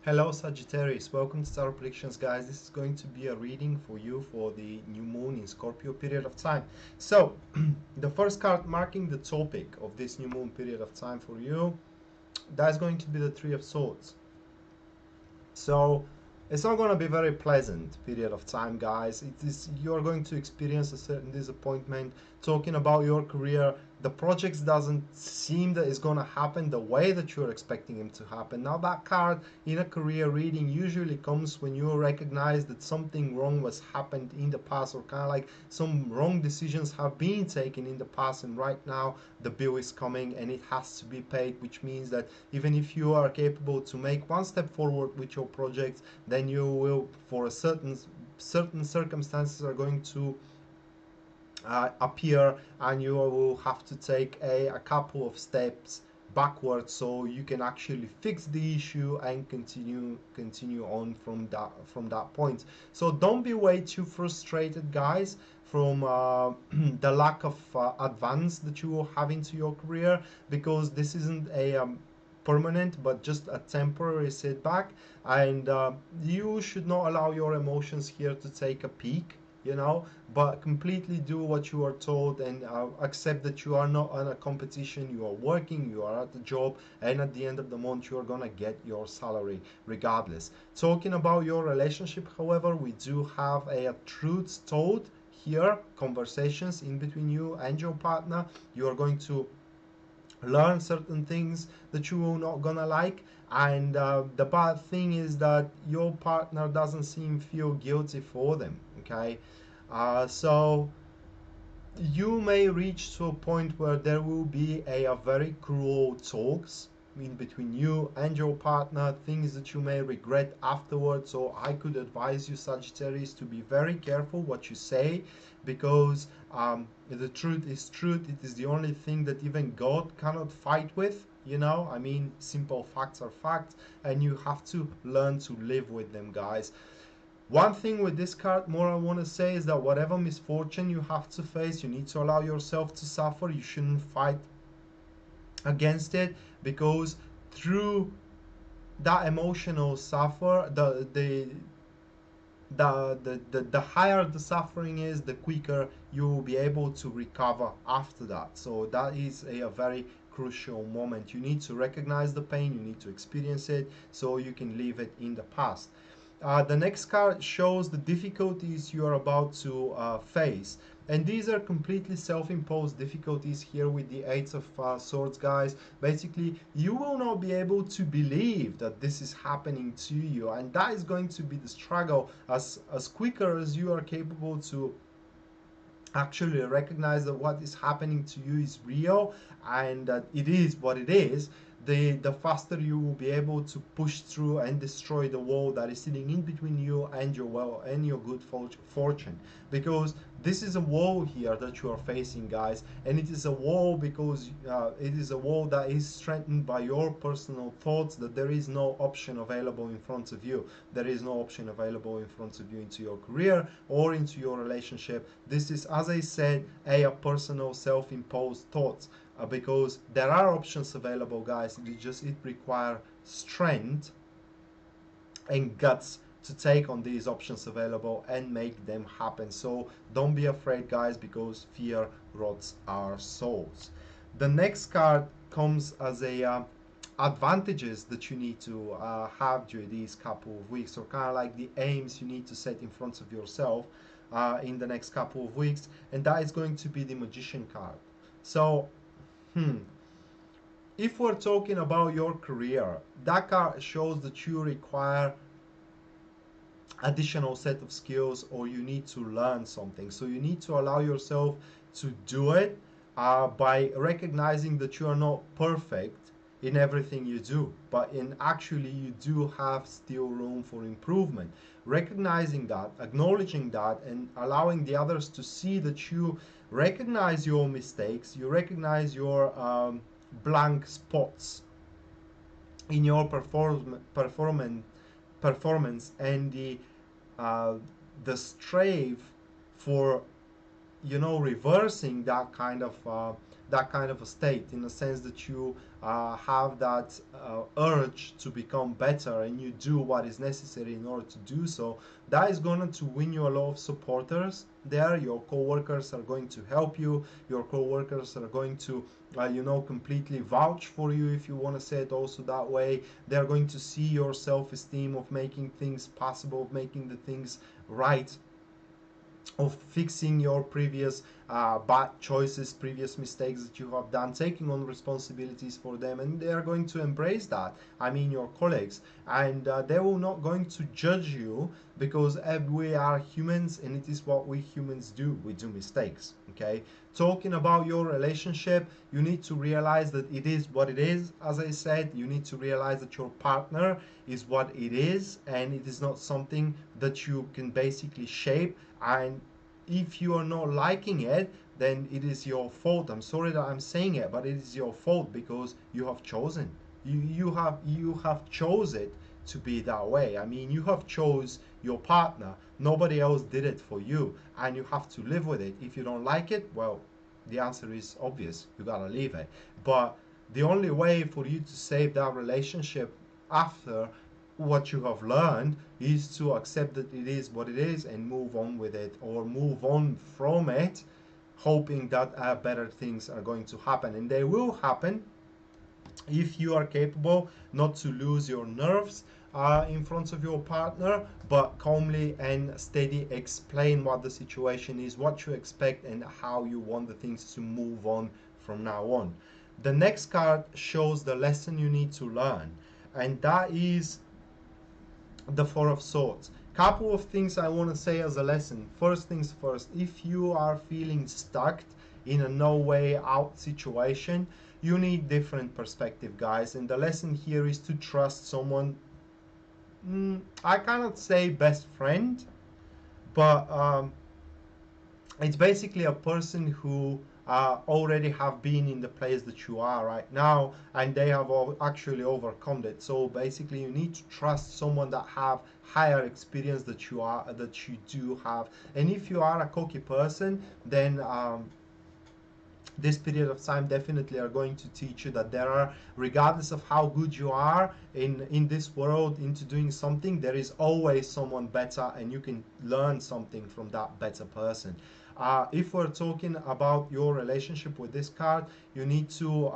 Hello Sagittarius, welcome to Star Predictions guys. This is going to be a reading for you for the new moon in Scorpio period of time. So, the first card marking the topic of this new moon period of time for you, that's going to be the Three of Swords. So, it's not going to be very pleasant period of time, guys. You're going to experience a certain disappointment. Talking about your career, the projects doesn't seem that it's going to happen the way that you're expecting them to happen. Now, that card in a career reading usually comes when you recognize that something wrong was happened in the past, or kind of like some wrong decisions have been taken in the past, and right now the bill is coming and it has to be paid, which means that even if you are capable to make one step forward with your project, then you will, for a certain circumstances are going to appear, and you will have to take a couple of steps backwards so you can actually fix the issue and continue on from that point. So don't be way too frustrated, guys, from the lack of advance that you will have into your career, because this isn't a permanent but just a temporary setback, and you should not allow your emotions here to take a peak, but completely do what you are told, and accept that you are not on a competition. You are working, you are at a job, and at the end of the month you are gonna get your salary regardless. Talking about your relationship, however, we do have a truth told here, conversations in between you and your partner. You are going to learn certain things that you are not gonna like, and the bad thing is that your partner doesn't seem feel guilty for them. Okay, so you may reach to a point where there will be a very cruel talks in between you and your partner, things that you may regret afterwards. So I could advise you, Sagittarius, to be very careful what you say, because the truth is truth. It is the only thing that even God cannot fight with. I mean, simple facts are facts, and you have to learn to live with them, guys. One thing with this card more I want to say is that whatever misfortune you have to face, you need to allow yourself to suffer. You shouldn't fight against it, because through that emotional suffer, the higher the suffering is, the quicker you will be able to recover after that. So that is a very crucial moment. You need to recognize the pain, you need to experience it so you can leave it in the past. The next card shows the difficulties you are about to face, and these are completely self-imposed difficulties here with the Eight of Swords, guys. Basically, you will not be able to believe that this is happening to you, and that is going to be the struggle. As quicker as you are capable to actually recognize that what is happening to you is real and that it is what it is, the faster you will be able to push through and destroy the wall that is sitting in between you and your good fortune. Because this is a wall here that you are facing, guys, and it is a wall because it is a wall that is strengthened by your personal thoughts, that there is no option available in front of you. There is no option available in front of you into your career or into your relationship. This is, as I said, a personal self-imposed thoughts, because there are options available, guys. It requires strength and guts to take on these options available and make them happen. So don't be afraid, guys, because fear rots our souls. The next card comes as a advantages that you need to have during these couple of weeks, or kind of like the aims you need to set in front of yourself in the next couple of weeks, and that is going to be the Magician card. So if we're talking about your career, that card shows that you require additional set of skills, or you need to learn something. So you need to allow yourself to do it by recognizing that you are not perfect in everything you do, but in actually you do have still room for improvement. Recognizing that, acknowledging that, and allowing the others to see that you recognize your mistakes, you recognize your blank spots in your performance, and the strive for reversing that kind of that kind of a state, in the sense that you have that urge to become better, and you do what is necessary in order to do so, that is going to win you a lot of supporters there. Your co-workers are going to help you. Your co-workers are going to completely vouch for you, if you want to say it also that way. They're going to see your self-esteem of making things possible, of making the things right, of fixing your previous bad choices, previous mistakes that you have done, taking on responsibilities for them, and they are going to embrace that. I mean, your colleagues, and they will not going to judge you, because we are humans, and it is what we humans do. We do mistakes. Okay. Talking about your relationship, you need to realize that it is what it is. As I said, you need to realize that your partner is what it is, and it is not something that you can basically shape. And if you are not liking it, then it is your fault. I'm sorry that I'm saying it, but it is your fault, because you have chosen. You have chose it to be that way. I mean, you have chose your partner. Nobody else did it for you, and you have to live with it. If you don't like it, well, the answer is obvious. You gotta leave it. But the only way for you to save that relationship after what you have learned is to accept that it is what it is and move on with it, or move on from it, hoping that better things are going to happen, and they will happen if you are capable not to lose your nerves in front of your partner, but calmly and steady explain what the situation is, what you expect, and how you want the things to move on from now on. The next card shows the lesson you need to learn, and that is the Four of Swords. Couple of things I want to say as a lesson. First things first, if you are feeling stuck in a no way out situation, you need different perspective, guys. And the lesson here is to trust someone. I cannot say best friend, but it's basically a person who already have been in the place that you are right now, and they have actually overcome it. So basically, you need to trust someone that have higher experience that you do have. And if you are a cocky person, then this period of time definitely are going to teach you that there are, regardless of how good you are in this world into doing something, there is always someone better, and you can learn something from that better person. If we're talking about your relationship with this card, you need to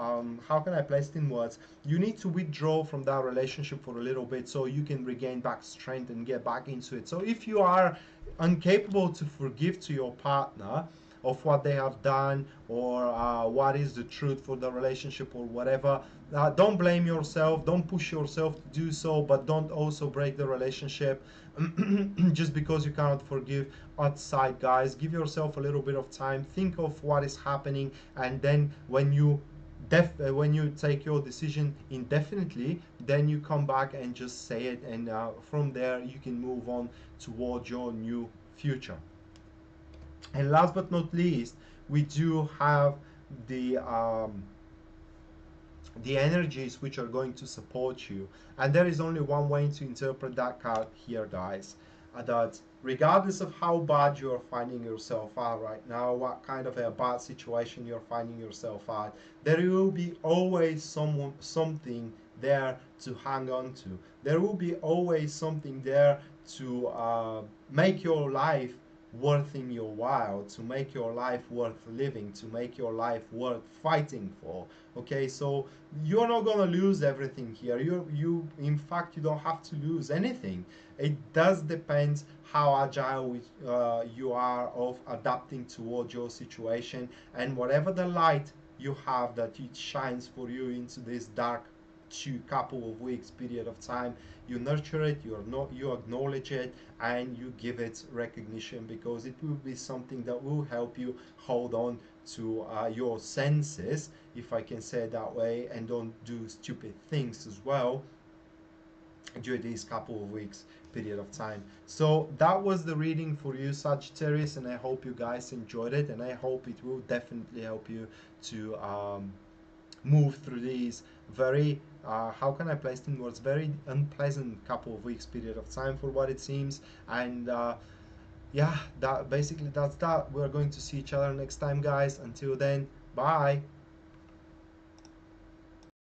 how can I place it in words, you need to withdraw from that relationship for a little bit, so you can regain back strength and get back into it. So if you are incapable to forgive to your partner of what they have done, or what is the truth for the relationship, or whatever, don't blame yourself, don't push yourself to do so, but don't also break the relationship just because you cannot forgive outside, guys. Give yourself a little bit of time, think of what is happening, and then when you take your decision indefinitely, then you come back and just say it, and from there you can move on towards your new future. And last but not least, we do have the um, the energies which are going to support you. And there is only one way to interpret that card here, guys. That regardless of how bad you are finding yourself out right now, what kind of a bad situation you're finding yourself at, there will be always something there to hang on to. There will be always something there to make your life worth in your while, to make your life worth living, to make your life worth fighting for. Okay, so you're not gonna lose everything here. You in fact, you don't have to lose anything. It does depend how agile you are of adapting towards your situation, and whatever the light you have that it shines for you into this dark couple of weeks period of time, you nurture it, you acknowledge it, and you give it recognition, because it will be something that will help you hold on to your senses, if I can say it that way, and don't do stupid things as well during these couple of weeks period of time. So that was the reading for you, Sagittarius, and I hope you guys enjoyed it, and I hope it will definitely help you to move through these very how can I place it in words, very unpleasant couple of weeks period of time for what it seems. And yeah, that basically that's that. We're going to see each other next time, guys. Until then, bye.